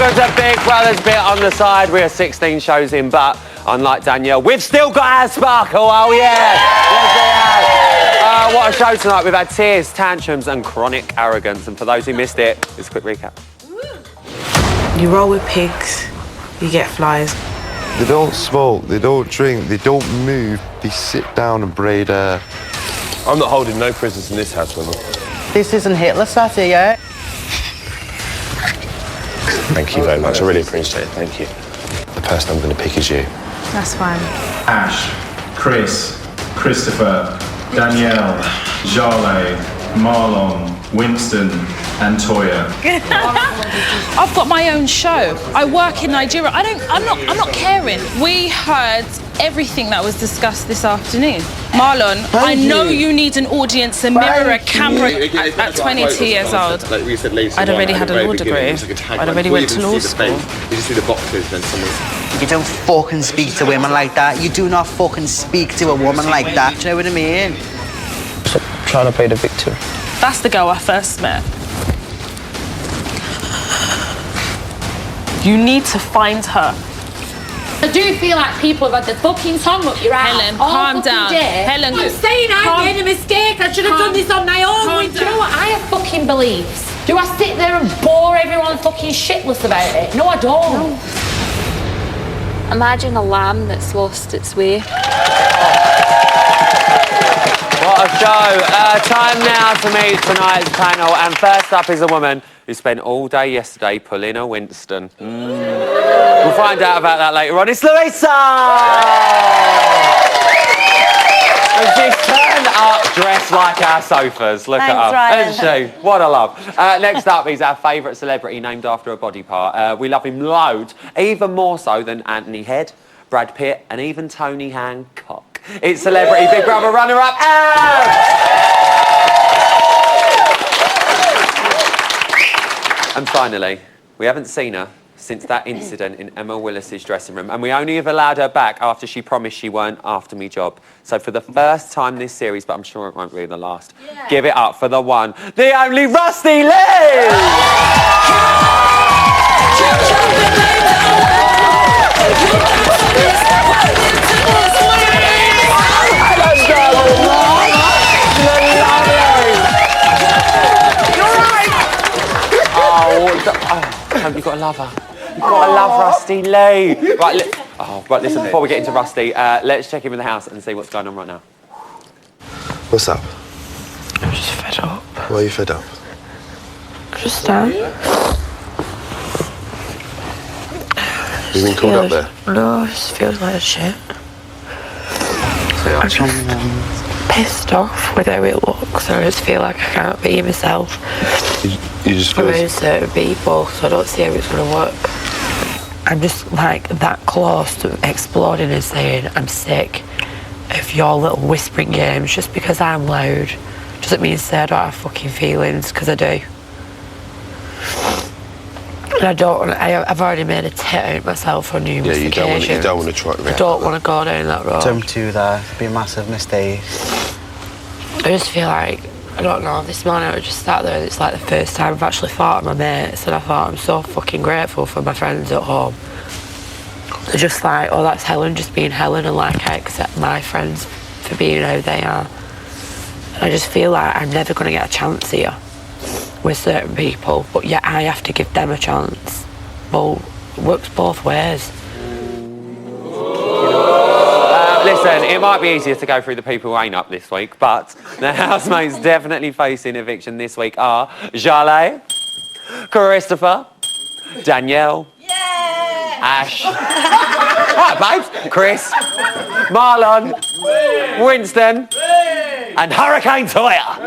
Welcome to Big Brother's bit on the side. We are 16 shows in, but unlike Danielle, we've still got our sparkle. Oh, yeah. Yes, we have. What a show tonight. We've had tears, tantrums and chronic arrogance. And for those who missed it, here's a quick recap. You roll with pigs, you get flies. They don't smoke, they don't drink, they don't move. They sit down and braid hair. I'm not holding no prisoners in this house, women. This isn't Hitler sat here yet. Thank you very much. I really appreciate it. Thank you. The person I'm going to pick is you. That's fine. Ash, Chris, Christopher, Danielle, Jarle, Marlon, Winston, and Toya. I've got my own show. I work in Nigeria. I'm not caring. We heard everything that was discussed this afternoon. Marlon, I know you need an audience, a mirror, a camera. At 22 years old, I'd already had a law degree. I'd already went to law school. You just see the boxes, then someone. You don't fucking speak to women like that. You do not fucking speak to a woman like that. Do you know what I mean? Stop trying to play the victim. That's the girl I first met. You need to find her. I do feel like people have had the fucking tongue up your ass. Helen, calm down. Helen, I'm saying I made a mistake. I should have done this on my own. Do you know what? I have fucking beliefs. Do I sit there and bore everyone fucking shitless about it? No, I don't. No. Imagine a lamb that's lost its way. What a show. Time now to meet tonight's panel. And first up is a woman who spent all day yesterday pulling a Winston. We'll find out about that later on. It's Louisa! And she's turned up dressed like our sofas. Look at her. Isn't she? What a love. Next up is our favourite celebrity named after a body part. We love him loads, even more so than Anthony Head, Brad Pitt and even Tony Hancock. It's Celebrity Big Brother runner-up, And finally, we haven't seen her since that incident in Emma Willis's dressing room, and we only have allowed her back after she promised she weren't after me job. So for the first time this series, but I'm sure it won't be the last, give it up for the one, the only Rusty Lee! You've got to love her. You've got to love Rusty Lee. Right, listen, before we get into Rusty, let's check in with the house and see what's going on right now. What's up? I'm just fed up. Why are you fed up? Just You been called up there? No, it just feels like shit. I'm just pissed off with how it looks. I just feel like I can't be myself. You just feel... around certain people, so I don't see how it's going to work. I'm just like that close to exploding and saying I'm sick of your little whispering games. Just because I'm loud doesn't mean to say I don't have fucking feelings, because I do. And I've already made a tit out myself on numerous occasions. You don't want to try. I don't want to go down that road. Don't do that. It'd be a massive mistake. I just feel like, I don't know, this morning I just sat there and it's like the first time I've actually thought of my mates, and I thought I'm so fucking grateful for my friends at home. They're just like, oh, that's Helen just being Helen, and like I accept my friends for being how they are. And I just feel like I'm never going to get a chance here with certain people, but yet I have to give them a chance. Well, it works both ways. Listen, it might be easier to go through the people who ain't up this week, but the housemates definitely facing eviction this week are Jarle, Christopher, Danielle, Ash, babes, Chris, Marlon, Winston, and Hurricane Toya.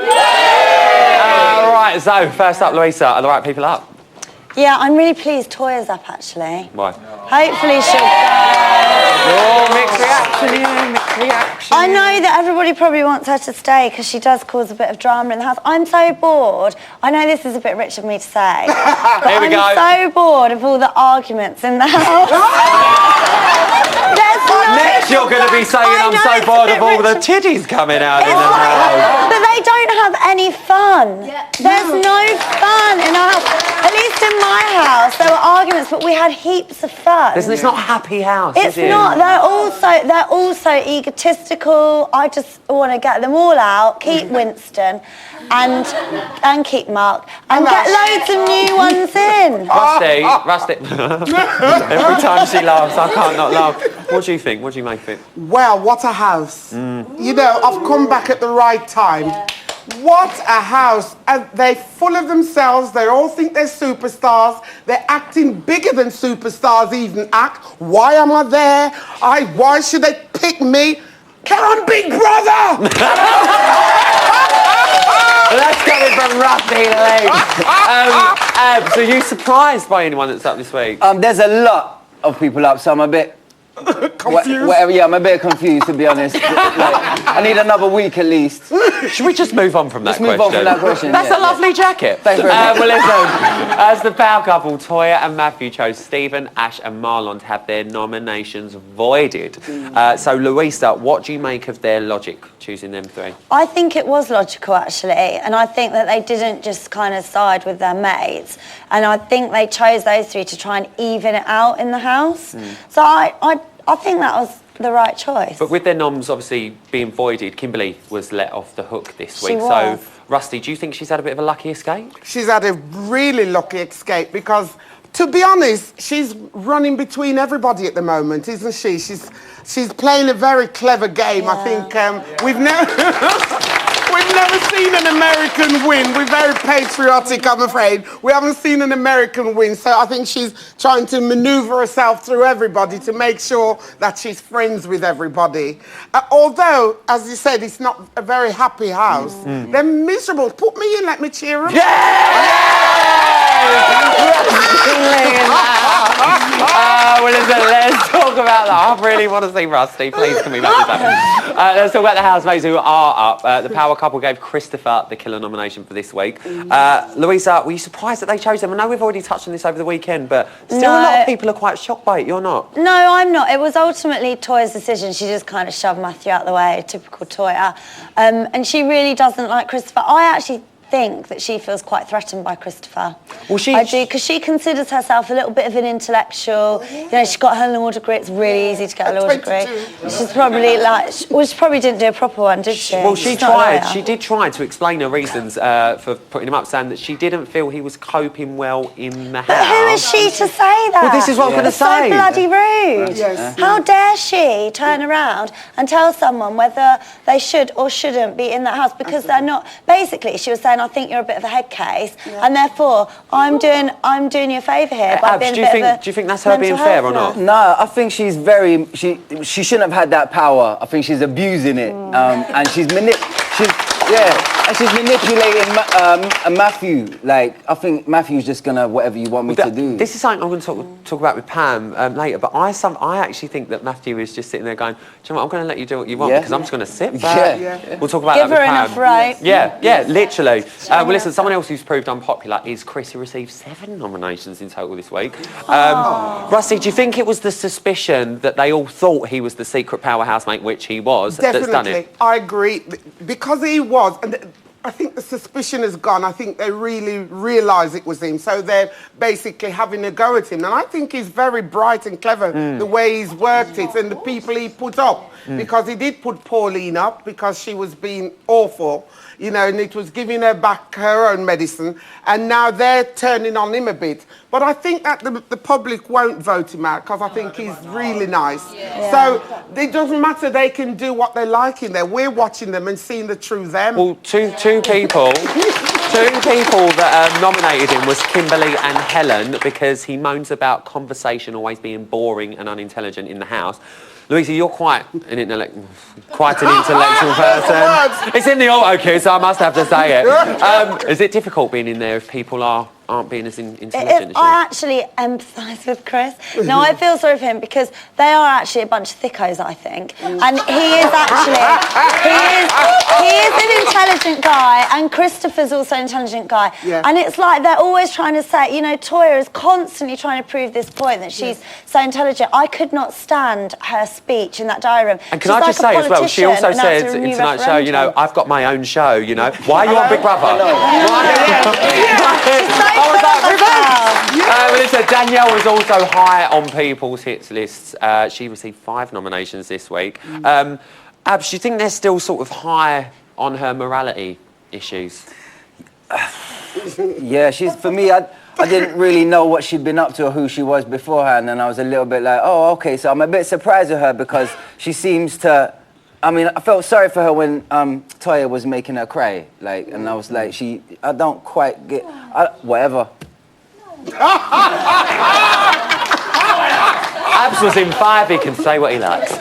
Right, so first up, Louisa, are the right people up? Yeah, I'm really pleased Toya's up, actually. Why? Hopefully she'll go. Oh, mixed reaction, yeah, mixed reaction. I know that everybody probably wants her to stay because she does cause a bit of drama in the house. I'm so bored. I know this is a bit rich of me to say, but Here we go. I'm so bored of all the arguments in the house. Next you're going to be saying I'm so bored of all the titties coming out in the house. But they don't have any fun. There's no fun in our house. At least in my house, there were arguments, but we had heaps of fun. It's not a happy house, It's is it? not. They're also egotistical. I just want to get them all out, keep Winston, and keep Mark, and get loads of new ones in. Rusty. Every time she laughs, I can't not laugh. What do you think? What do you make of it? Well, what a house. You know, I've come back at the right time. Yeah. What a house. And they're full of themselves. They all think they're superstars. They're acting bigger than superstars even act. Why am I there? Why should they pick me? Get on, Big Brother! That's coming from Rusty Lee. So you surprised by anyone that's up this week? There's a lot of people up, so I'm a bit confused. I'm a bit confused, to be honest. I need another week at least. Should we just move on from that question? Move on from that question. That's a lovely jacket. Thanks very much. Well, listen, as the power couple, Toya and Matthew chose Stephen, Ash and Marlon to have their nominations voided. So, Louisa, what do you make of their logic, choosing them three? I think it was logical, actually, and I think that they didn't just kind of side with their mates, and I think they chose those three to try and even it out in the house. So I think that was the right choice. But with their noms obviously being voided, Kimberly was let off the hook this week. Was. So, Rusty, do you think she's had a bit of a lucky escape? She's had a really lucky escape because, to be honest, she's running between everybody at the moment, isn't she? She's playing a very clever game. I think we've never seen an American win. We're very patriotic, I'm afraid. We haven't seen an American win, so I think she's trying to maneuver herself through everybody to make sure that she's friends with everybody. Although, as you said, it's not a very happy house. They're miserable. Put me in, let me cheer them. Well, listen, let's talk about that. I really want to see Rusty. Please, can we make this happen? Let's talk about the housemates who are up. The power couple gave Christopher the killer nomination for this week. Louisa, were you surprised that they chose him? I know we've already touched on this over the weekend, but still a lot of people are quite shocked by it. You're not? No, I'm not. It was ultimately Toya's decision. She just kind of shoved Matthew out the way, typical Toya. And she really doesn't like Christopher. I actually think that she feels quite threatened by Christopher. Well, I do, because she considers herself a little bit of an intellectual. You know, she got her law degree. It's really easy to get a law degree. She's probably she probably didn't do a proper one, did she? Well, she tried. She did try to explain her reasons for putting him up, saying that she didn't feel he was coping well in the house. But who is she to say that? Well, this is what I'm going to say. So bloody rude. Yes. How dare she turn around and tell someone whether they should or shouldn't be in that house because they're not. Basically, she was saying, I think you're a bit of a head case, and therefore I'm doing you a favour here by being do a bit of a you think that's her being fair or not? No, I think she's very. She shouldn't have had that power. I think she's abusing it, and she's manipulating Matthew. Like, I think Matthew's just gonna whatever you want me to do. This is something I'm going to talk about with Pam later. But I actually think that Matthew is just sitting there going, "Do you know what? I'm going to let you do what you want because I'm just going to sit back." We'll talk about that with Pam. Give her enough right. Yeah, literally. Well, listen, someone else who's proved unpopular is Chris, who received 7 nominations in total this week. Rusty, do you think it was the suspicion that they all thought he was the secret power housemate, which he was, that's done it? I agree. Because he was, and I think the suspicion has gone. I think they really realise it was him, so they're basically having a go at him. And I think he's very bright and clever, the way he's worked it and the people he put up. Because he did put Pauline up because she was being awful, you know, and it was giving her back her own medicine. And now they're turning on him a bit. But I think that the public won't vote him out because I think he's really nice. So it doesn't matter. They can do what they like in there. We're watching them and seeing the true them. Well, two people that nominated him was Kimberly and Helen because he moans about conversation always being boring and unintelligent in the house. Louisa, you're quite an intellectual person. It's in the auto cue, so I must have to say it. Is it difficult being in there if people are aren't being as intelligent as you. I actually empathise with Chris. No, I feel sorry for him because they are actually a bunch of thickos, I think. And he is actually... he is an intelligent guy, and Christopher's also an intelligent guy. Yeah. And it's like they're always trying to say, you know, Toya is constantly trying to prove this point that she's so intelligent. I could not stand her speech in that diary room. And can I just say as well, she also said in tonight's show, you know, I've got my own show, you know. Why are you on Big Brother? I was like, Melissa, Danielle was also high on people's hits lists. She received 5 nominations this week. Abs, do you think they're still sort of high on her morality issues? Yeah, for me, I didn't really know what she'd been up to or who she was beforehand, and I was a little bit like, oh, okay, so I'm a bit surprised with her because she seems to... I mean, I felt sorry for her when Toya was making her cry, like, and I was like, I don't quite get... whatever. Abs was in 5, he can say what he likes.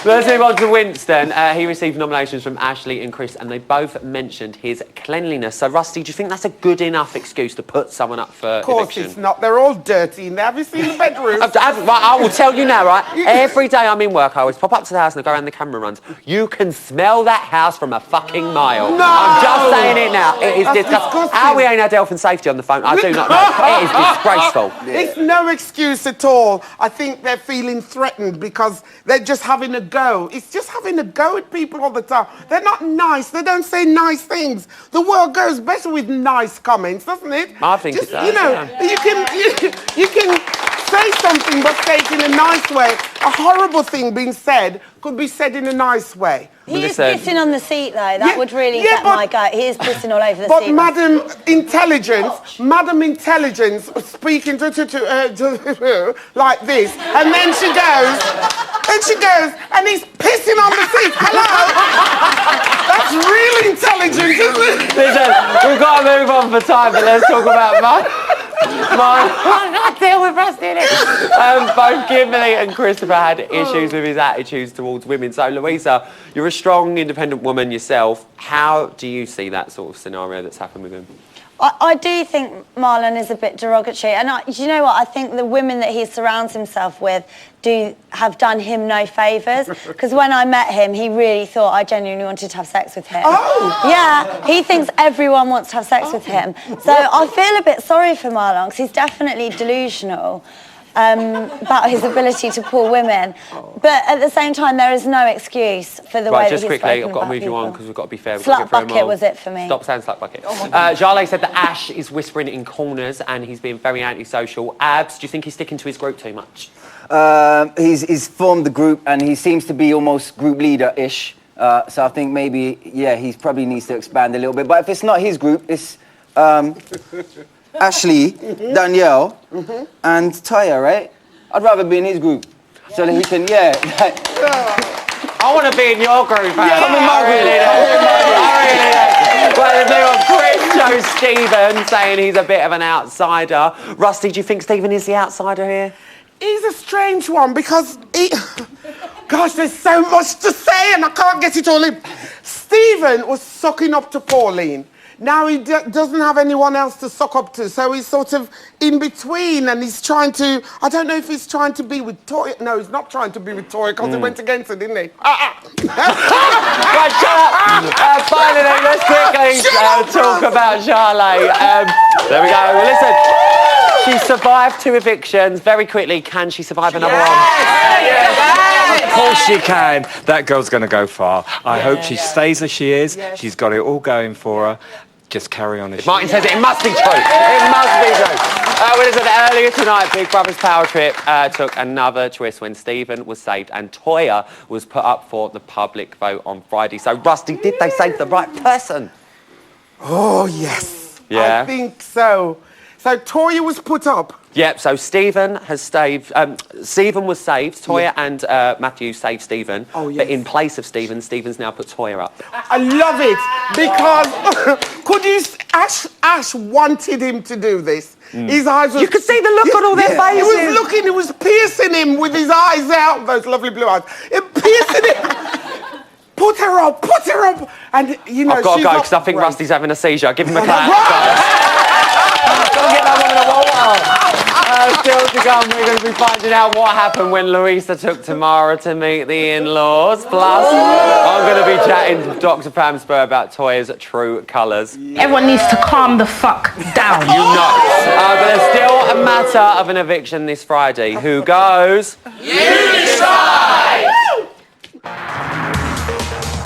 Let's move on to Winston. He received nominations from Ashley and Chris, and they both mentioned his cleanliness. So, Rusty, do you think that's a good enough excuse to put someone up for Of course eviction? it's not. They're all dirty in there. Have you seen the bedroom? I will tell you now, right? Every day I'm in work, I always pop up to the house and I go around the camera runs. You can smell that house from a fucking mile. No! I'm just saying it now. It is disgusting. How we ain't had health and safety on the phone, I do not know. It is disgraceful. It's no excuse at all. I think they're feeling threatened because they're just having a go. It's just having a go at people all the time. They're not nice. They don't say nice things. The world goes better with nice comments, doesn't it? I think just, it does, you know, you can say something but say it in a nice way. A horrible thing being said could be said in a nice way. He is pissing on the seat, though. That would really get my goat. He is pissing all over the seat. But Madam Intelligence was speaking to like this, and then she goes, and he's pissing on the seat. Hello? That's really intelligent, isn't it? Listen, we've got to move on for time, but let's talk about I deal with Rusty. both Kimberly and Christopher had issues with his attitudes towards women. So, Louisa, you're a strong, independent woman yourself. How do you see that sort of scenario that's happened with him? I do think Marlon is a bit derogatory, and you know what? I think the women that he surrounds himself with have done him no favours. Because when I met him, he really thought I genuinely wanted to have sex with him. Oh! Yeah, he thinks everyone wants to have sex with him. So I feel a bit sorry for Marlon because he's definitely delusional about his ability to pull women. But at the same time, there is no excuse for the way that he's spoken I've got to about move you on people. because we've got to be fair. Slut bucket was it for me. Stop saying slut bucket. Jarlath said that Ash is whispering in corners and he's being very antisocial. Abs, do you think he's sticking to his group too much? He's formed the group and he seems to be almost group leader-ish. So I think maybe, he probably needs to expand a little bit. But if it's not his group, it's Ashley, Danielle, and Toya, right? I'd rather be in his group. So that he can, I want to be in your group, Abs. Come in my group. Well, there's no one. Chris shows Stephen saying he's a bit of an outsider. Rusty, do you think Stephen is the outsider here? He's a strange one because gosh, there's so much to say and I can't get it all in. Stephen was sucking up to Pauline. Now he doesn't have anyone else to suck up to, so he's sort of in between and he's trying to... I don't know if he's trying to be with Toya. No, he's not trying to be with Toya because he went against her, didn't he? Right, shut up. Finally, let's quickly talk about Jarlath. There we go. Well, listen, she survived 2 evictions. Very quickly, can she survive another one? Of course she can. That girl's going to go far. I hope she stays as she is. She's got it all going for her. Just carry on as If Martin says it, it must be true. It must be true. Well, listen, earlier tonight, Big Brother's Power Trip took another twist when Stephen was saved and Toya was put up for the public vote on Friday. So, Rusty, did they save the right person? Oh, yes. Yeah? I think so. So Toya was put up. Yep, so Stephen has saved... Stephen was saved. Toya and Matthew saved Stephen. Oh, yes. But in place of Stephen, Stephen's now put Toya up. I love it because could you... Ash wanted him to do this. His eyes were... You could see the look on all their faces. He was looking, he was piercing him with his eyes out, those lovely blue eyes. Piercing him. Put her up. And, you know, I've got to go because I think Rusty's having a seizure. Give him a clap. Still to come, we're going to be finding out what happened when Louisa took Tamara to meet the in-laws. Plus, I'm going to be chatting to Dr. Pam Spur about Toya's true colours. Everyone needs to calm the fuck down. You know. But there's still a matter of an eviction this Friday. Who goes? You decide!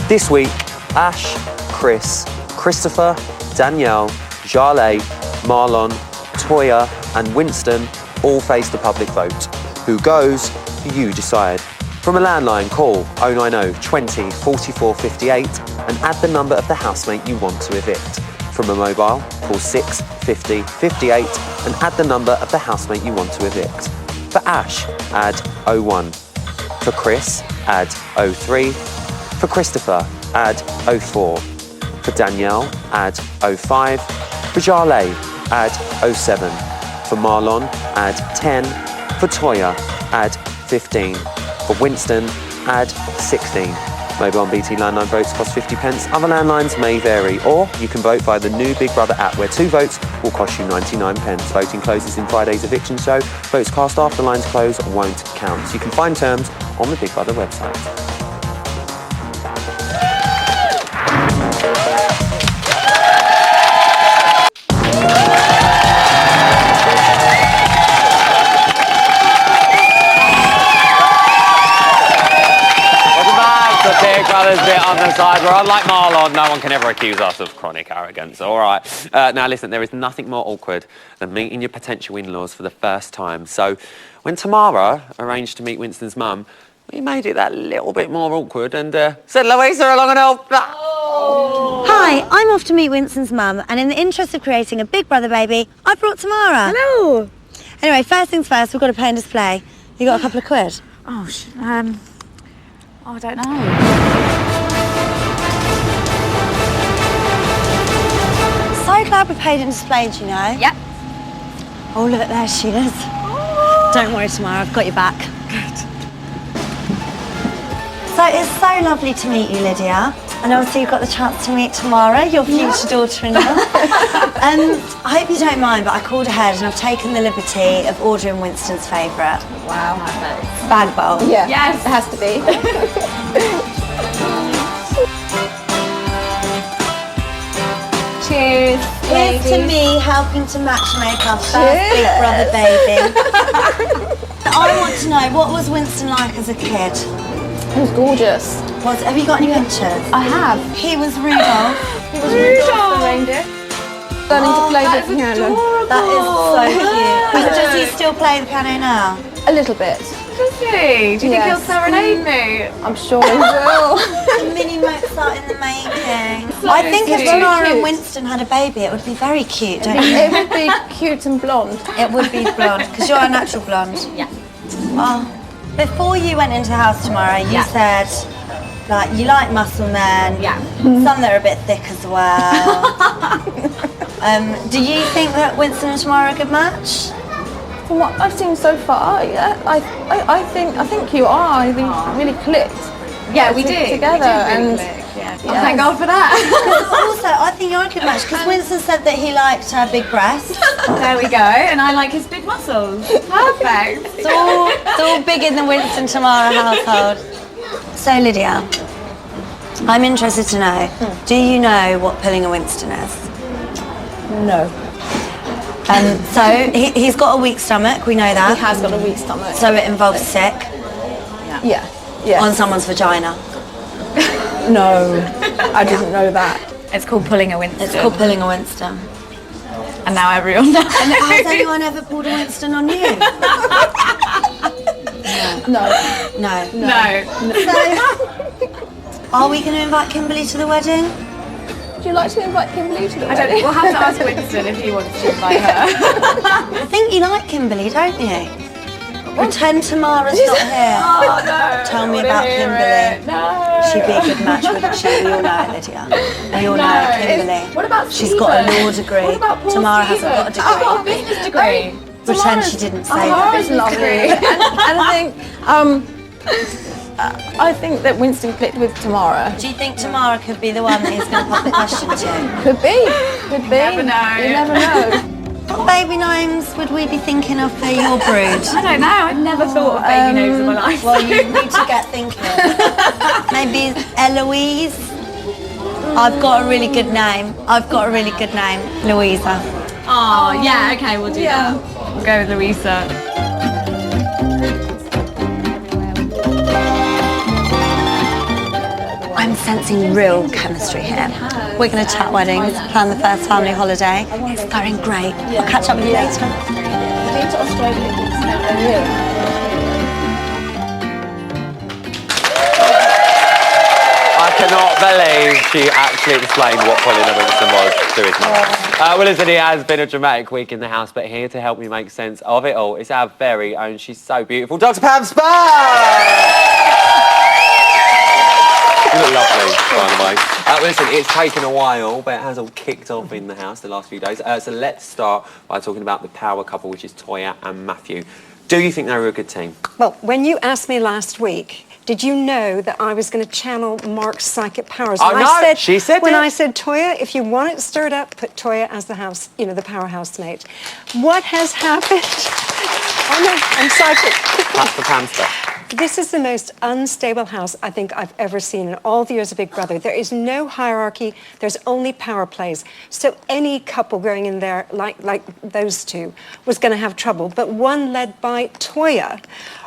This week, Ash, Chris, Christopher, Danielle, Jarlath, Marlon, Toya and Winston all face the public vote. Who goes? You decide. From a landline, call 090 20 44 58 and add the number of the housemate you want to evict. From a mobile, call 6 50 58 and add the number of the housemate you want to evict. For Ash, add 01. For Chris, add 03. For Christopher, add 04. For Danielle, add 05. For Jarlath, add 07. For Marlon, add 10. For Toya, add 15. For Winston, add 16. Mobile and BT landline votes cost 50 pence. Other landlines may vary. Or you can vote via the new Big Brother app where 2 votes will cost you 99 pence. Voting closes in Friday's eviction show. Votes cast after lines close won't count. You can find terms on the Big Brother website. Big Brother's bit on the side. We're unlike Marlon. No one can ever accuse us of chronic arrogance. All right. Now, listen, there is nothing more awkward than meeting your potential in-laws for the first time. So when Tamara arranged to meet Winston's mum, we made it that little bit more awkward and said, Louisa, along and help. Oh. Hi, I'm off to meet Winston's mum, and in the interest of creating a Big Brother baby, I brought Tamara. Hello. Anyway, first things first, we've got to pay and display. You got a couple of quid? Oh, I don't know. So glad we paid and displayed, you know. Yep. Oh, look, there she is. Oh. Don't worry, Tamara, I've got your back. Good. So it's so lovely to meet you, Lydia. And obviously you've got the chance to meet Tamara, your future daughter-in-law. I hope you don't mind, but I called ahead and I've taken the liberty of ordering Winston's favourite. Wow. Bag bowl. Yeah. Yes, it has to be. Cheers. Here's to me helping to matchmake our first Big Brother baby. I want to know, what was Winston like as a kid? He was gorgeous. Have you got any pictures? I have. He was Rudolph. He was Rudolph the reindeer. Learning to play the piano. That is so cute. Does he still play the piano now? A little bit. Does he? Do you think he'll serenade me? I'm sure he will. The mini Mozart in the making. I think if Tamara and Winston had a baby, it would be very cute, don't you? It would be cute and blonde. It would be blonde, because you're a natural blonde. Yeah. Well, before you went into the house tomorrow, you said, like, you like muscle men. Yeah. Some that are a bit thick as well. Do you think that Winston and Tamara are a good match? From what I've seen so far, yeah, I think you are. I think really clicked. Yeah, we did. Together, and thank God for that. Also, I think you're a good match because Winston said that he liked her big breasts. There we go, and I like his big muscles. Perfect. It's all big in the Winston Tamara household. So Lydia, I'm interested to know, do you know what pulling a Winston is? No. So he's got a weak stomach, we know that. He has got a weak stomach. So it involves sick? Yeah. Yeah. On someone's vagina? No, I didn't know that. It's called pulling a Winston. It's called pulling a Winston. And now everyone knows. And has anyone ever pulled a Winston on you? No. No. No. So, are we going to invite Kimberly to the wedding? Would you like to invite Kimberly to the I don't wedding? know. We'll have to ask Winston if he wants to invite her. I think you like Kimberly, don't you? Pretend Tamara's not here. Oh, no. Tell me about Kimberly. No. She'd be a good match, wouldn't she? We all know it, Lydia. We all know it, Kimberly. What about She's Stephen? got a law degree. What about poor Tamara Stephen? hasn't got a degree. I've got a business degree. Pretend she didn't say Tamara's that. lovely. and I think that Winston clicked with Tamara. Do you think Tamara could be the one that he's going to pop the question to? Could be. You never know. You never know. What baby names would we be thinking of for your brood? I don't know. I've never thought of baby names in my life. Well, you need to get thinking. Maybe Eloise. I've got a really good name. Louisa. Oh, yeah, okay, we'll do that. We'll go with Louisa. I'm sensing real chemistry here. We're going to chat weddings, plan the first family holiday. It's going great. I'll catch up with you later. I've been to Australia. I cannot believe she actually explained what Paulina Winston was to his mum. Well, listen, it has been a dramatic week in the house, but here to help me make sense of it all is our very own, she's so beautiful, Dr. Pam Sparks! You look lovely, by the way. Well, listen, it's taken a while, but it has all kicked off in the house the last few days. So let's start by talking about the power couple, which is Toya and Matthew. Do you think they were a good team? Well, when you asked me last week, did you know that I was going to channel Mark's psychic powers? Oh, no, she said when it. I said, Toya, if you want it stirred up, put Toya as the house, the power housemate. What has happened? Oh, no, I'm psychic. That's the Pam stuff. This is the most unstable house I think I've ever seen in all the years of Big Brother. There is no hierarchy. There's only power plays. So any couple going in there, like those two, was going to have trouble. But one led by Toya,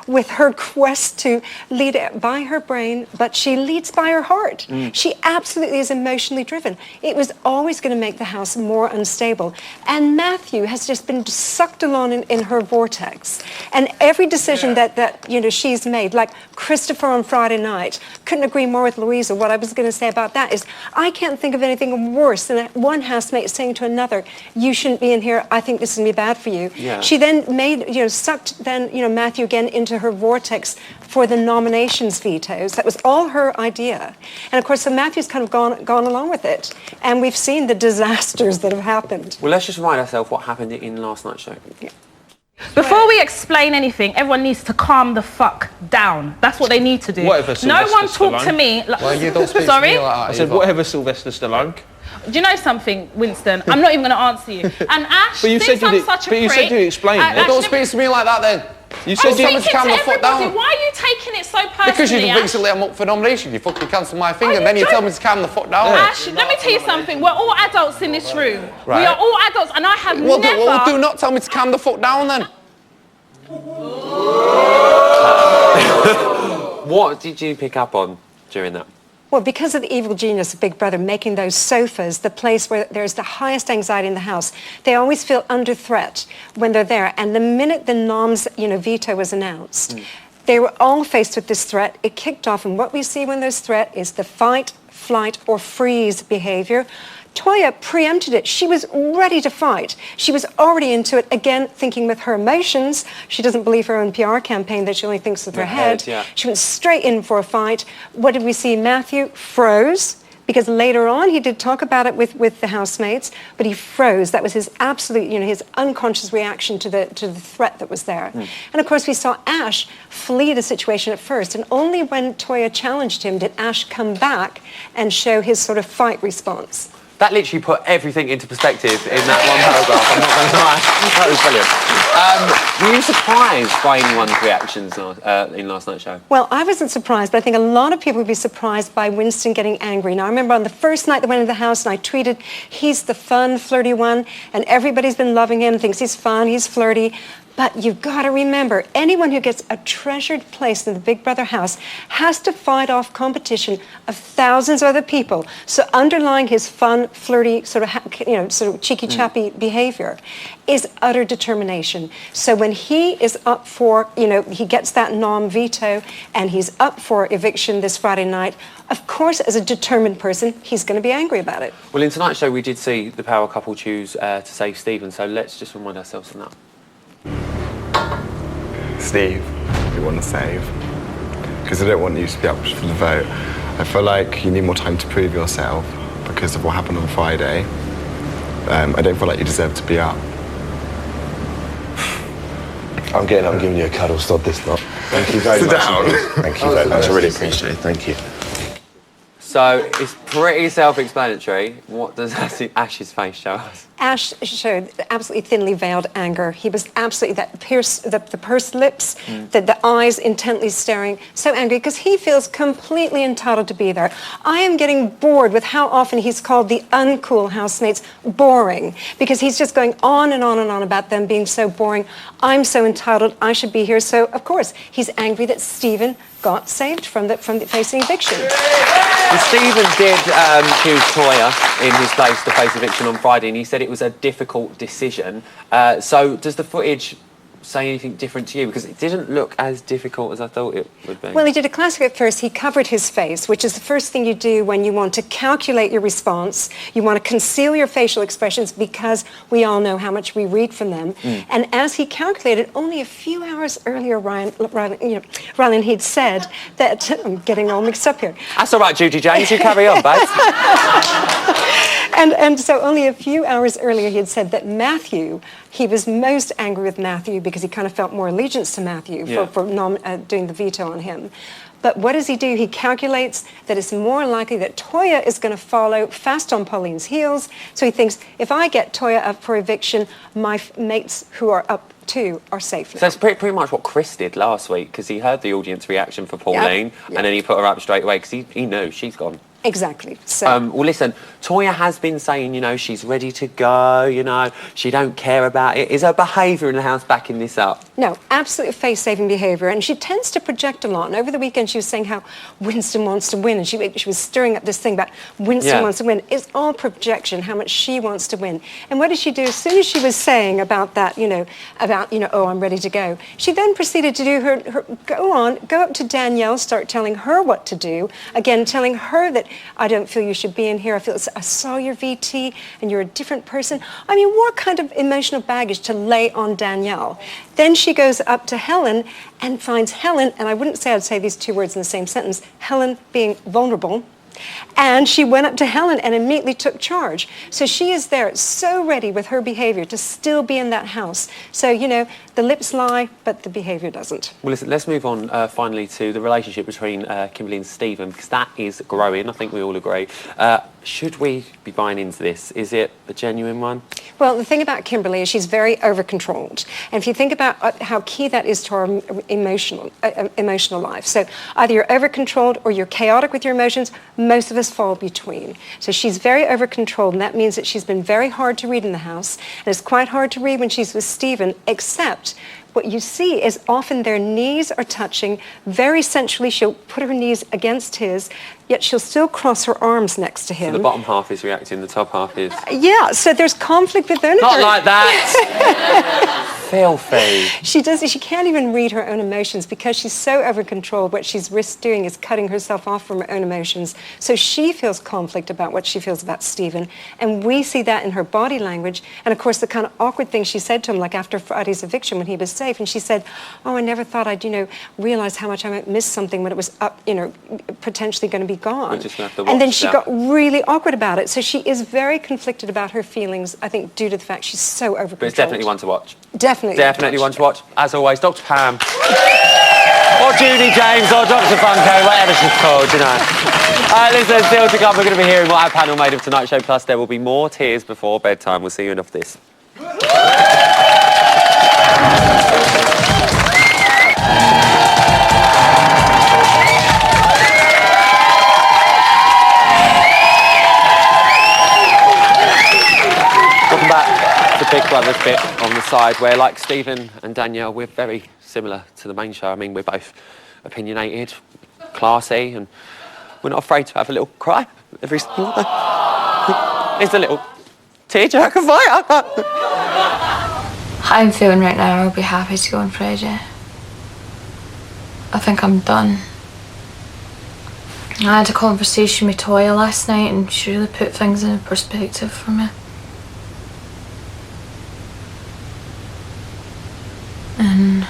with her quest to lead it by her brain, but she leads by her heart. She absolutely is emotionally driven. It was always going to make the house more unstable. And Matthew has just been sucked along in her vortex. And every decision that she's made, like Christopher on Friday night, couldn't agree more with Louisa. What I was going to say about that is, I can't think of anything worse than one housemate saying to another, you shouldn't be in here, I think this is going to be bad for you. Yeah. She then sucked Matthew again into her vortex for the nominations vetoes. That was all her idea. And of course, so Matthew's kind of gone along with it. And we've seen the disasters that have happened. Well, let's just remind ourselves what happened in last night's show. Yeah. Before we explain anything, everyone needs to calm the fuck down. That's what they need to do. Whatever, no one Sylvester talk to Stallone. me. Well, you don't speak Sorry? to me like that. I said whatever, Sylvester Stallone. Do you know something, Winston? I'm not even going to answer you. And Ash, But you since said I'm you such a but you prick... said you explained it. Ash, Don't speak to me like that then. You said you want me to calm the foot down. Why are you taking it so personally, Because you Ash? recently I'm up for nomination. You fucking cancelled my thing and then you tell me to calm the foot down. Ash, let me tell you something. We're all adults in this room. Right. We are all adults, and I have Well, never... do not tell me to calm the foot down then. What did you pick up on during that? Well, because of the evil genius of Big Brother making those sofas the place where there's the highest anxiety in the house, they always feel under threat when they're there. And the minute the nom's, veto was announced, they were all faced with this threat. It kicked off, and what we see when there's threat is the fight, flight, or freeze behavior. Toya preempted it. She was ready to fight. She was already into it, again, thinking with her emotions. She doesn't believe her own PR campaign that she only thinks with her head. Yeah. She went straight in for a fight. What did we see? Matthew froze, because later on he did talk about it with the housemates, but he froze. That was his absolute, his unconscious reaction to the threat that was there. And of course we saw Ash flee the situation at first, and only when Toya challenged him did Ash come back and show his sort of fight response. That literally put everything into perspective in that one paragraph. I'm not going to lie. That was brilliant. Were you surprised by anyone's reactions in last night's show? Well, I wasn't surprised, but I think a lot of people would be surprised by Winston getting angry. Now, I remember on the first night they went into the house and I tweeted, he's the fun, flirty one, and everybody's been loving him, thinks he's fun, he's flirty. But you've got to remember, anyone who gets a treasured place in the Big Brother house has to fight off competition of thousands of other people. So underlying his fun, flirty, sort of cheeky chappy behavior is utter determination. So when he is up for, he gets that nom veto and he's up for eviction this Friday night, of course, as a determined person, he's going to be angry about it. Well, in tonight's show, we did see the power couple choose to save Stephen, so let's just remind ourselves of that. Steve, we want to save. Because I don't want you to be up for the vote. I feel like you need more time to prove yourself because of what happened on Friday. I don't feel like you deserve to be up. I'm giving you a cuddle, stop this not. Thank you very much. Sit down. Thank you very much, I really appreciate it, thank you. So, it's Pretty self-explanatory. What does Ash's face show us? Ash showed absolutely thinly veiled anger. He was absolutely the pursed lips, the eyes intently staring, so angry because he feels completely entitled to be there. I am getting bored with how often he's called the uncool housemates boring because he's just going on and on and on about them being so boring. I'm so entitled. I should be here. So of course he's angry that Stephen got saved from facing eviction. Well, Stephen did choose Toya in his place to face eviction on Friday, and he said it was a difficult decision. So does the footage say anything different to you? Because it didn't look as difficult as I thought it would be. Well, he did a classic at first. He covered his face, which is the first thing you do when you want to calculate your response. You want to conceal your facial expressions because we all know how much we read from them. And as he calculated, only a few hours earlier, Rylan, he'd said that... I'm getting all mixed up here. That's all right, Judy James. You carry on, bud. And so only a few hours earlier, he had said that Matthew, he was most angry with Matthew because he kind of felt more allegiance to Matthew for doing the veto on him. But what does he do? He calculates that it's more likely that Toya is going to follow fast on Pauline's heels. So he thinks, if I get Toya up for eviction, my mates who are up too are safe now. So that's pretty much what Chris did last week, because he heard the audience reaction for Pauline, and then he put her up straight away because he knew she's gone. Exactly. So. Well, listen, Toya has been saying, you know, she's ready to go, you know, she don't care about it. Is her behaviour in the house backing this up? No, absolute face-saving behaviour, and she tends to project a lot. And over the weekend, she was saying how Winston wants to win, and she was stirring up this thing about Winston wants to win. It's all projection, how much she wants to win. And what did she do? As soon as she was saying about that, oh, I'm ready to go, she then proceeded to do her go up to Danielle, start telling her what to do. Again, telling her that I don't feel you should be in here. I saw your VT and you're a different person. I mean, what kind of emotional baggage to lay on Danielle? Then she goes up to Helen and finds Helen, and I wouldn't say I'd say these two words in the same sentence, Helen being vulnerable. And she went up to Helen and immediately took charge. So she is there, so ready with her behaviour to still be in that house. So, the lips lie, but the behaviour doesn't. Well, listen, let's move on finally to the relationship between Kimberly and Stephen, because that is growing, I think we all agree. Should we be buying into this? Is it a genuine one? Well, the thing about Kimberly is she's very over-controlled. And if you think about how key that is to our emotional life. So either you're over-controlled or you're chaotic with your emotions. Most of us fall between. So she's very over-controlled, and that means that she's been very hard to read in the house. And it's quite hard to read when she's with Stephen, except what you see is often their knees are touching. Very sensually, she'll put her knees against his, yet she'll still cross her arms next to him. So the bottom half is reacting, the top half is... Yeah, so there's conflict within her. Not like that! Filthy. She can't even read her own emotions because she's so over-controlled. What she's risked doing is cutting herself off from her own emotions. So she feels conflict about what she feels about Stephen. And we see that in her body language. And of course, the kind of awkward thing she said to him, like after Friday's eviction when he was safe, and she said, oh, I never thought I'd, realize how much I might miss something when it was up, potentially going to be gone. We're just gonna have to watch and then she that. got really awkward about it. So she is very conflicted about her feelings, I think, due to the fact she's so over-controlled. But it's definitely one to watch. Definitely one to watch. As always, Dr. Pam. Or Judy James, or Dr. Funko, whatever she's called, Listen, still to come, we're going to be hearing what our panel made of tonight's show, plus there will be more tears before bedtime. We'll see you in off this. Welcome back to Big Brother's bit on the side, where, like Stephen and Danielle, we're very similar to the main show. I mean, we're both opinionated, classy, and we're not afraid to have a little cry every single day. It's a little tearjerker fight. How I'm feeling right now, I'll be happy to go on Friday. I think I'm done. I had a conversation with Toya last night, and she really put things in perspective for me. And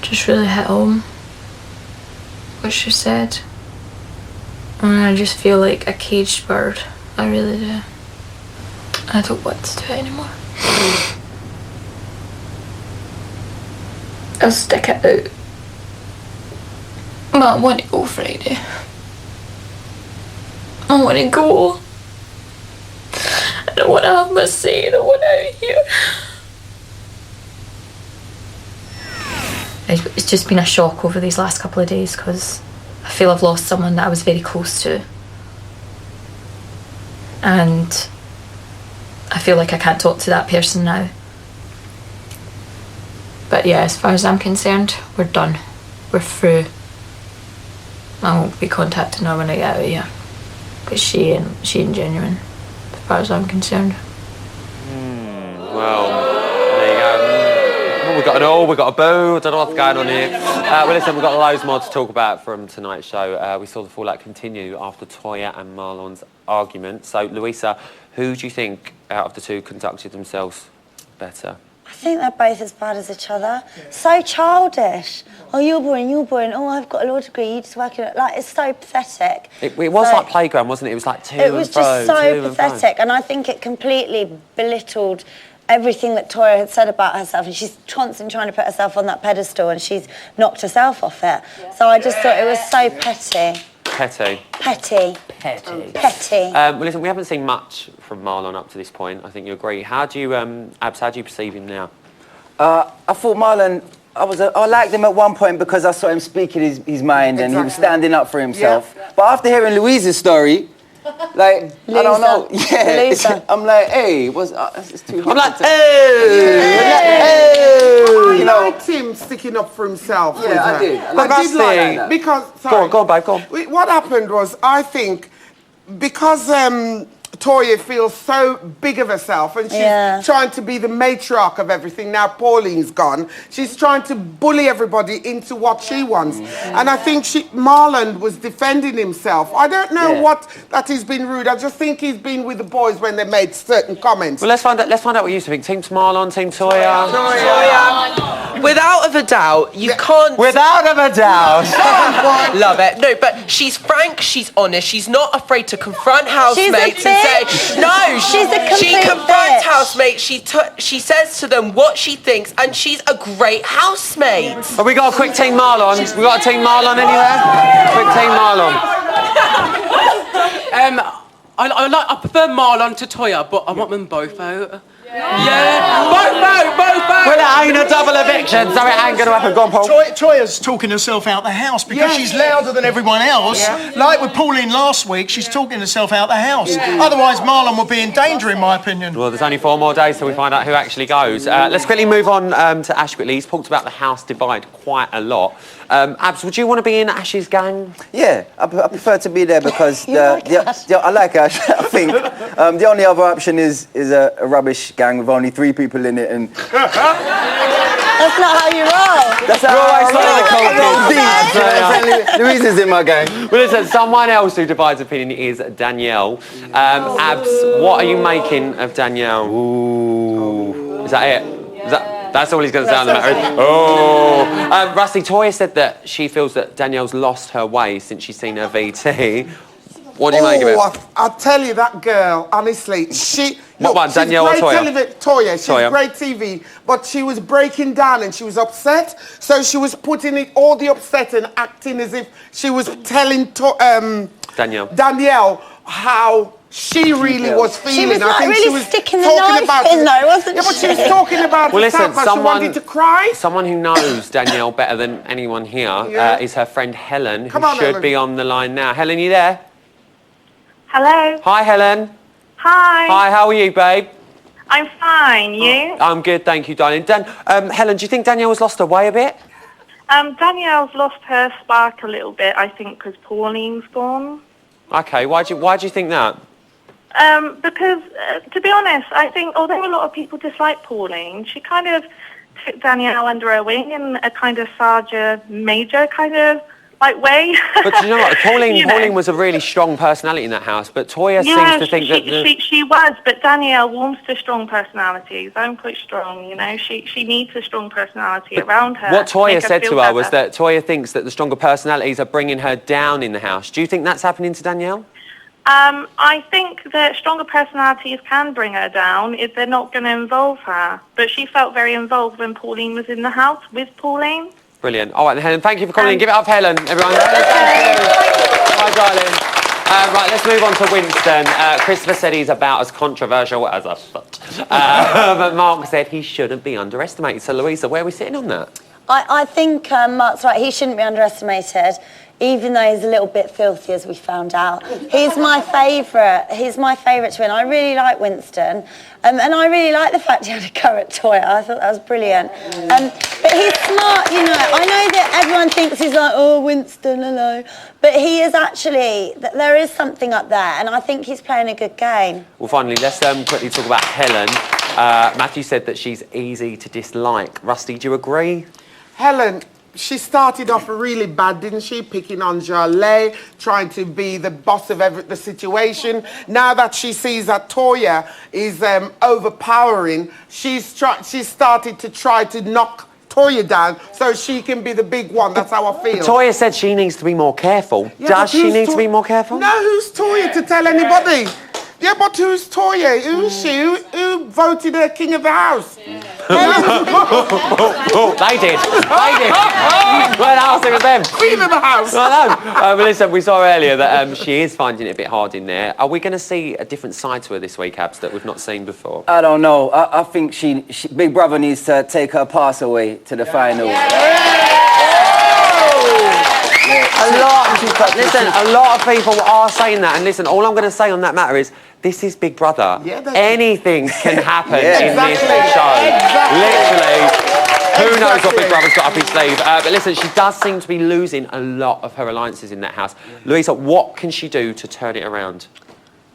just really hit home what she said. And I just feel like a caged bird. I really do. I don't want to do it anymore. I'll stick it out. But I want to go Friday. I want to go. I don't want to have my say. I don't want out here. It's just been a shock over these last couple of days because I feel I've lost someone that I was very close to. And I feel like I can't talk to that person now. But yeah, as far as I'm concerned, we're done. We're through. I won't be contacting her when I get out of here. But she ain't genuine, as far as I'm concerned. Well, there you go. We've got an all, we've got a boo, I don't know what's going on here. Well, listen, we've got loads more to talk about from tonight's show. We saw the fallout continue after Toya and Marlon's argument. So, Louisa, who do you think out of the two conducted themselves better? I think they're both as bad as each other. So childish. Oh, you're boring. Oh, I've got a law degree. You just work it. Like, it's so pathetic. It was like playground, wasn't it? It was like It was just so pathetic, and I think it completely belittled everything that Toya had said about herself, and she's constantly trying to put herself on that pedestal, and she's knocked herself off it. Yeah. So I just thought it was so petty. Well, listen, we haven't seen much from Marlon up to this point. I think you agree. How do you, Abs, how do you perceive him now? I thought Marlon, I liked him at one point because I saw him speaking his mind and he was standing up for himself. Yeah. But after hearing Louisa's story, like, I don't know. Yeah, I'm like, hey, it's too hard. I'm like, hey! You know, I liked him sticking up for himself. Yeah, I did. I did like that. Because, sorry, go on, babe, go on. What happened was, I think, because Toya feels so big of herself and she's trying to be the matriarch of everything. Now Pauline's gone. She's trying to bully everybody into what she wants. And I think Marlon was defending himself. I don't know that he's been rude. I just think he's been with the boys when they made certain comments. Well, let's find out what you think. Team Marlon, Team Toya. Toya. Without a doubt, you can't... Without a doubt. Love it. No, but she's frank, she's honest, she's not afraid to confront housemates and say... No, she confronts housemates, she says to them what she thinks, and she's a great housemate. Have we got a quick Team Marlon? We got a Team Marlon anywhere? Quick Team Marlon. I prefer Marlon to Toya, but I want them both out. Yeah, both out. Well, it ain't a double eviction, so it ain't going to happen. Go on, Paul. Toya's talking herself out the house because she's louder than everyone else. Yeah. Like with Pauline last week, she's talking herself out the house. Otherwise, Marlon would be in danger, in my opinion. Well, there's only 4 more days till we find out who actually goes. Let's quickly move on to Ash quickly. He's talked about the house divide quite a lot. Abs, would you want to be in Ash's gang? Yeah, I prefer to be there because I like Ash. I think the only other option is a rubbish gang with only 3 people in it, and that's not how you roll. That's how I roll. Louisa's in my gang. Well, listen, someone else who divides opinion is Danielle. Abs, what are you making of Danielle? Ooh, is that it? That's all he's going to say on the matter. Oh, Rusty, Toya said that she feels that Danielle's lost her way since she's seen her VT. What do you make of it? I tell you, that girl, honestly, What one, Danielle or Toya? Toya, she's great TV, but she was breaking down and she was upset, so she was putting all the upset and acting as if she was telling Danielle how she really was feeling. She was like really sticking the knife in though, wasn't she? Yeah, but she was talking about herself, but she wanted to cry. Someone who knows Danielle better than anyone here is her friend Helen, who should be on the line now. Helen, you there? Hello. Hi, Helen. Hi. Hi, how are you, babe? I'm fine, you? I'm good, thank you, darling. Helen, do you think Danielle has lost her way a bit? Danielle's lost her spark a little bit, I think, because Pauline's gone. Okay, why do you think that? Because, to be honest, I think although a lot of people dislike Pauline, she kind of took Danielle under her wing in a kind of sergeant major kind of way. But you know what? Pauline was a really strong personality in that house, but Toya seems to think that... She was, but Danielle warms to strong personalities. I'm quite strong, you know. She needs a strong personality around her. What Toya said to her was that Toya thinks that the stronger personalities are bringing her down in the house. Do you think that's happening to Danielle? I think that stronger personalities can bring her down if they're not going to involve her. But she felt very involved when Pauline was in the house with Pauline. Brilliant. All right, Helen, thank you for calling in. Give it up, Helen, everyone. Helen, thank you. Bye, darling. Right, let's move on to Winston. Christopher said he's about as controversial as a foot. But Mark said he shouldn't be underestimated. So, Louisa, where are we sitting on that? I think Mark's right. He shouldn't be underestimated, even though he's a little bit filthy, as we found out. He's my favourite. He's my favourite to win. I really like Winston. And I really like the fact he had a go at Toya. I thought that was brilliant. But he's smart, you know. I know that everyone thinks he's like, oh, Winston, hello. But he is actually, there is something up there, and I think he's playing a good game. Well, finally, let's quickly talk about Helen. Matthew said that she's easy to dislike. Rusty, do you agree? Helen, she started off really bad, didn't she? Picking on Jarlath, trying to be the boss of the situation. Now that she sees that Toya is overpowering, she's started to try to knock Toya down so she can be the big one. That's how I feel. Toya said she needs to be more careful. Yeah, Does she need to be more careful? No, who's Toya to tell anybody? Yeah, but who's Toya? Who's she? Who voted her king of the house? They did. Well, else it was them. Queen of the house. I know. Melissa, we saw earlier that she is finding it a bit hard in there. Are we going to see a different side to her this week, Abs, that we've not seen before? I don't know. I think she Big Brother needs to take her pass away to the final. A lot of people are saying that, and listen, all I'm going to say on that matter is this is Big Brother. Anything can happen in this show. Literally, who knows what Big Brother's got up his sleeve. But listen, she does seem to be losing a lot of her alliances in that house. Louisa, what can she do to turn it around?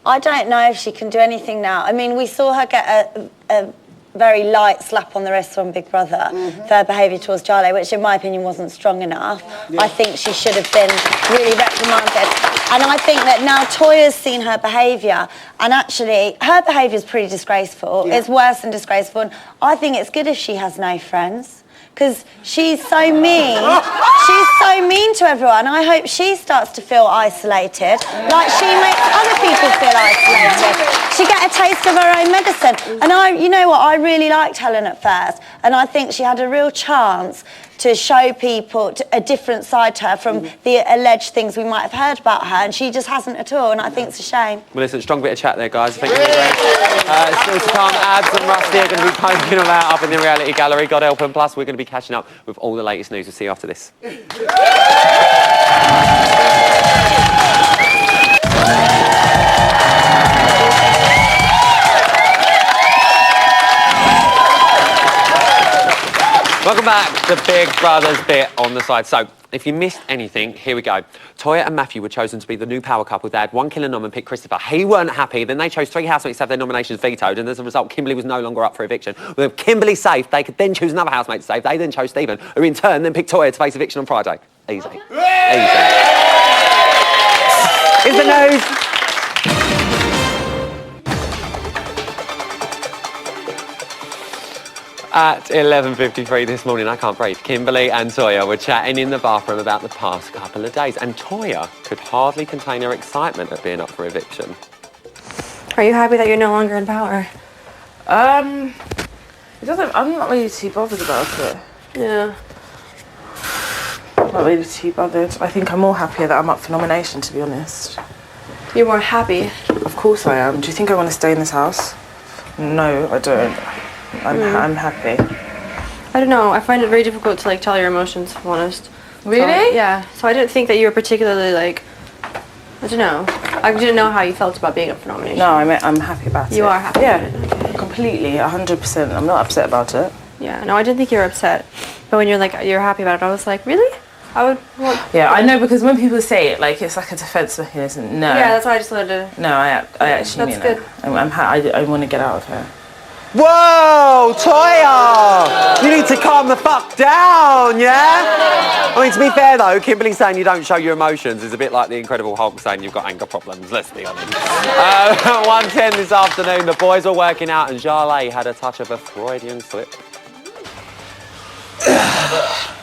I don't know if she can do anything now. I mean, we saw her get a very light slap on the wrist from Big Brother for her behaviour towards Jarlath, which in my opinion wasn't strong enough. I think she should have been really reprimanded. And I think that now Toya's seen her behaviour, and actually her behaviour is pretty disgraceful. It's worse than disgraceful. And I think it's good if she has no friends, because she's so mean. She's so mean to everyone. I hope she starts to feel isolated, like she makes other people feel isolated. She get a taste of her own medicine. And you know what, I really liked Helen at first, and I think she had a real chance to show people a different side to her from the alleged things we might have heard about her, and she just hasn't at all, and I think it's a shame. Well, listen, strong bit of chat there, guys. Thank you very much. Still to come, Abs and Rusty are going to be poking them out up in the reality gallery, God help them. Plus, we're going to be catching up with all the latest news. We'll see you after this. Welcome back to Big Brother's bit on the side. So, if you missed anything, here we go. Toya and Matthew were chosen to be the new power couple. They had one killer nom and picked Christopher. He weren't happy. Then they chose 3 housemates to have their nominations vetoed, and as a result, Kimberly was no longer up for eviction. With Kimberly safe, they could then choose another housemate to save. They then chose Stephen, who in turn then picked Toya to face eviction on Friday. Easy. Easy. Is the news. At 11:53 this morning, I can't breathe, Kimberly and Toya were chatting in the bathroom about the past couple of days, and Toya could hardly contain her excitement at being up for eviction. Are you happy that you're no longer in power? It doesn't. I'm not really too bothered about it. Yeah. Not really too bothered. I think I'm more happier that I'm up for nomination, to be honest. You're more happy? Of course I am. Do you think I want to stay in this house? No, I don't. I'm happy. I don't know. I find it very difficult to tell your emotions, if I'm honest. Really? So, yeah. So I didn't think that you were particularly I don't know. I didn't know how you felt about being up for nomination. No, I'm happy about it. You are happy yeah, about it? Okay. Completely, 100%. I'm not upset about it. Yeah, no, I didn't think you were upset. But when you're you're happy about it, I was like, really? I would want... Yeah, I know, because when people say it, it's like a defense mechanism. No. Yeah, that's why I just wanted to... No, I actually mean it. I want to get out of here. Whoa, Toya! You need to calm the fuck down, yeah? I mean, to be fair, though, Kimberly saying you don't show your emotions is a bit like the Incredible Hulk saying you've got anger problems, let's be honest. 1:10 this afternoon, the boys were working out and Jarlath had a touch of a Freudian slip.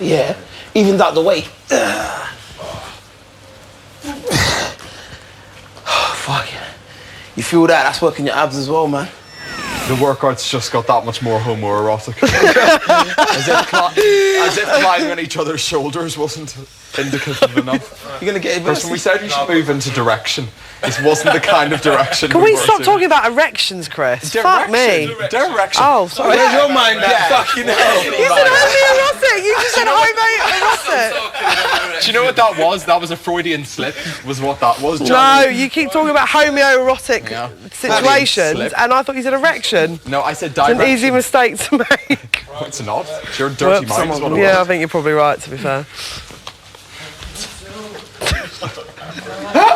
Yeah, evened out the weight. Fuck yeah. You feel that? That's working your abs as well, man. The workouts just got that much more homoerotic. As if climbing on each other's shoulders wasn't Indicas of the knob. You're going to get it. When we said we should move into direction, this wasn't the kind of direction. Can we stop talking about erections, Chris? Fuck me. Direction. Oh, sorry. Where's your mind at? Fucking hell. You said homoerotic. You just said homoerotic. Do you know what that was? That was a Freudian slip, was what that was, John. No, you keep talking about homoerotic situations, and I thought you said erection. No, I said It's direction. an easy mistake to make. No, it's not. You're a dirty mind. Is what it Yeah, I was. think you're probably right, to be fair.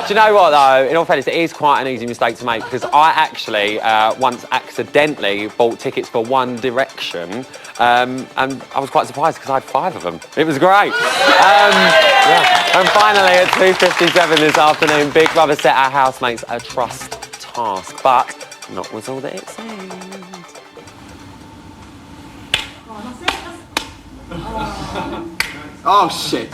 Do you know what, though? In all fairness, it is quite an easy mistake to make because I actually once accidentally bought tickets for One Direction and I was quite surprised because I had 5 of them. It was great. Yeah. And finally, at 2:57 this afternoon, Big Brother set our housemates a trust task, but not was all that it seemed. Oh, shit.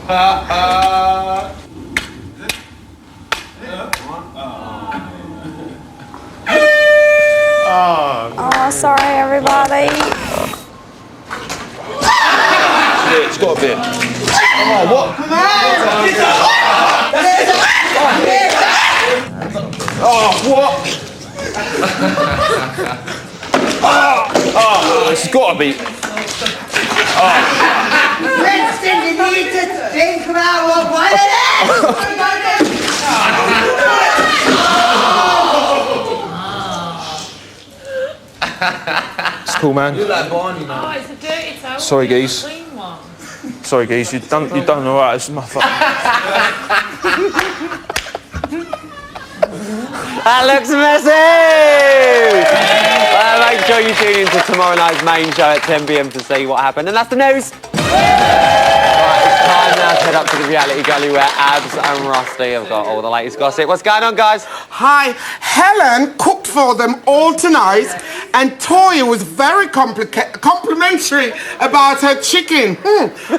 Oh, sorry, everybody. It's got a bit. Oh, what? Come on! Oh, what? Oh, it's got to be. Winston, you need to think about what it It's cool, man. You're like Barney now. Oh, it's a dirty towel. Sorry, geez. Clean one. Sorry, geez. You've done all right. It's my fault. That looks messy! Make sure you tune in to tomorrow night's main show at 10 p.m. to see what happened. And that's the news. Right, it's time now to head up to the reality gully where Abs and Rusty have got all the latest gossip. What's going on, guys? Hi, Helen cooked for them all tonight, and Toya was very complimentary about her chicken.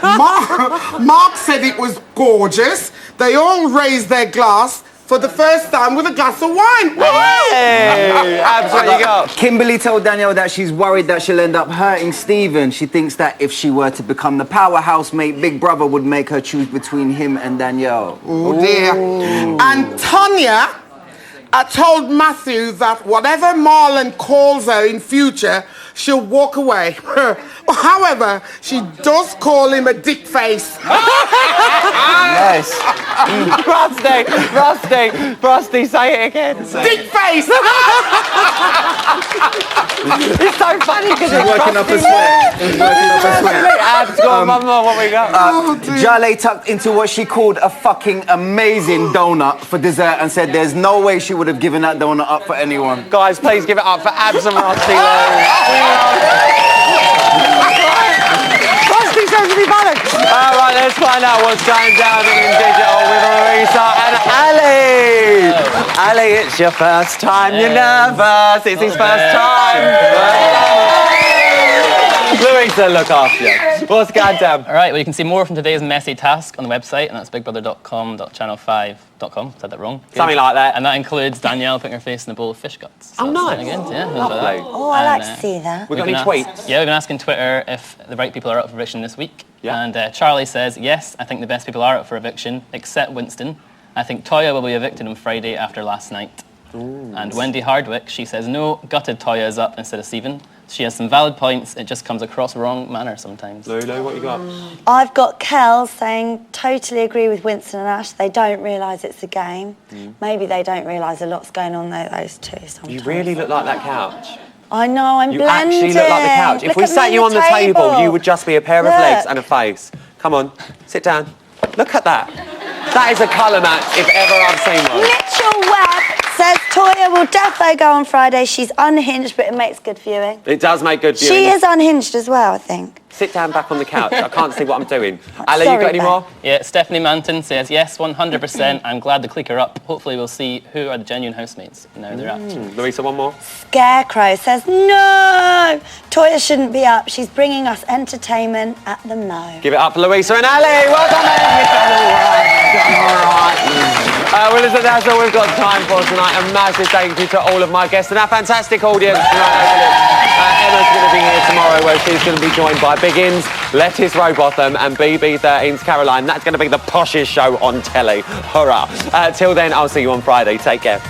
Mark said it was gorgeous. They all raised their glass for the first time with a glass of wine. Hey, Abs, what you got? Kimberly told Danielle that she's worried that she'll end up hurting Stephen. She thinks that if she were to become the powerhouse mate, Big Brother would make her choose between him and Danielle. Oh dear. And Tanya told Matthew that whatever Marlon calls her in future, she'll walk away. However, she does call him a dick face. Yes. Rusty, say it again. Dick face! It's so funny because He's working up a sweat. He's working up a sweat. Abs, go on, one more, what we got? Jale tucked into what she called a fucking amazing donut for dessert and said there's no way she would have given that donut up for anyone. Guys, please give it up for Abs and Rusty. Rusty sounds to be balanced. All right, let's find out what's going down in digital with Larissa and Ali. Ali, it's your first time. You're nervous. It's his first time. Larissa, look after you. What's going down? All right, well, you can see more from today's messy task on the website, and that's bigbrother.com.channel5.com. Said that wrong. Good. Something like that. And that includes Danielle putting her face in a bowl of fish guts. So oh, nice. Again, yeah, lovely. Oh, I like to see that. We've got any tweets? Yeah, we've been asking Twitter if the right people are up for eviction this week. Yeah. And Charlie says, yes, I think the best people are up for eviction, except Winston. I think Toya will be evicted on Friday after last night. Ooh. And Wendy Hardwick, she says, no, gutted Toya is up instead of Stephen. She has some valid points, it just comes across wrong manner sometimes. Lulu, what you got? I've got Kel saying, totally agree with Winston and Ash. They don't realise it's a game. Maybe they don't realise a lot's going on there, those two sometimes. You really look like that couch. I know, I'm you blending. You actually look like the couch. If we sat you on the table, you would just be a pair of legs and a face. Come on, sit down. Look at that. That is a colour match if ever I've seen one. Mitchell Webb says Toya will defo go on Friday. She's unhinged, but it makes good viewing. It does make good viewing. She is unhinged as well, I think. Sit down back on the couch. I can't see what I'm doing. Ali, you got any more? Yeah, Stephanie Manton says, yes, 100%. I'm glad the click are up. Hopefully we'll see who are the genuine housemates. Now they're up. Larissa, one more. Scarecrow says, no! Toya shouldn't be up. She's bringing us entertainment at the Mo. Give it up for Larissa and Ali. Well done, well, listen, that's all we've got time for tonight. A massive thank you to all of my guests and our fantastic audience tonight. Emma's going to be be here tomorrow where she's going to be joined by Biggins, Lettuce Rowbotham and BB13's Caroline. That's going to be the poshest show on telly. Hurrah. Till then, I'll see you on Friday. Take care.